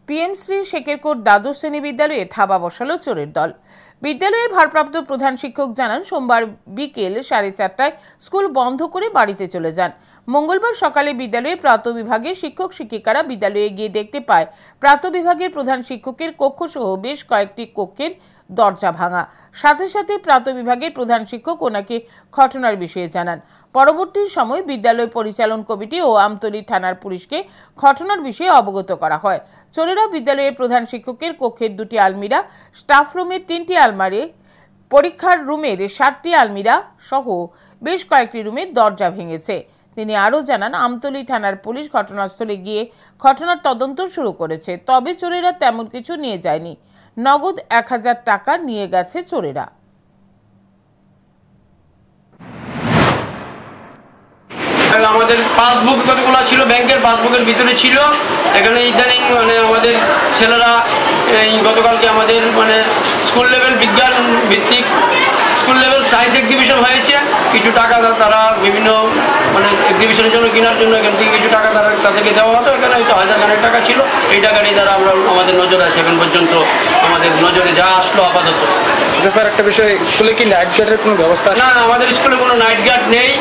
পিএমশ্রী শেখেরকোট দ্বাদশ শ্রেণী বিদ্যালয়ে থাবা বসালো চোরের দল। বিদ্যালয়ের ভারপ্রাপ্ত প্রধান শিক্ষক জানান, সোমবার বিকেল 4:30টায় স্কুল বন্ধ করে বাড়িতে চলে যান। মঙ্গলবার সকালে বিদ্যালয়ের প্রাতঃবিভাগের শিক্ষক শিক্ষিকারা বিদ্যালয়ে গিয়ে দেখতে পায় প্রাতঃবিভাগের প্রধান শিক্ষকের কক্ষ সহ বেশ কয়েকটি কক্ষের দরজা ভাঙা। সাথে সাথে প্রাতঃবিভাগের প্রধান শিক্ষক ওনাকে ঘটনার বিষয়ে জানান। পরবর্তী সময় বিদ্যালয় পরিচালন কমিটি ও আমতলী থানার পুলিশকে ঘটনার বিষয়ে অবগত করা হয়। চোরেরা বিদ্যালয়ের প্রধান শিক্ষকের কক্ষের 2টি আলমিরা, স্টাফ রুমের 3টি আলমারি, পরীক্ষার রুমের 7টি আলমিরা সহ বেশ কয়েকটি রুমের দরজা ভেঙেছে। তিনি আরও জানান, আমতলী থানার পুলিশ ঘটনাস্থলে গিয়ে ঘটনার তদন্ত শুরু করেছে। তবে চোরেরা তেমন কিছু নিয়ে যায়নি। নগদ 1000 টাকা নিয়ে গেছে চোরেরা। আমাদের পাসবুক কতগুলো ছিল, ব্যাংকের পাসবুকের ভিতরে ছিল। এখানে ইদানিং আমাদের ছেলেরা গতকালকে আমাদের স্কুল লেভেল বিজ্ঞান ভিত্তিক স্কুল লেভেল সায়েন্স এক্সিবিশন হয়েছে। কিছু টাকা তারা বিভিন্ন এক্সিবিশনের জন্য কেনার জন্য এখান থেকে কিছু টাকা তাদেরকে দেওয়া হতো। এখানে হয়তো 1000 খানেক টাকা ছিল। এই টাকাটাই তারা আমাদের নজরে আছে, এখন পর্যন্ত আমাদের নজরে যা আসলো আপাতত। স্যার, একটা বিষয়, স্কুলে কি নাইট গার্ডের কোনো ব্যবস্থা? না, আমাদের স্কুলে কোনো নাইট গার্ড নেই।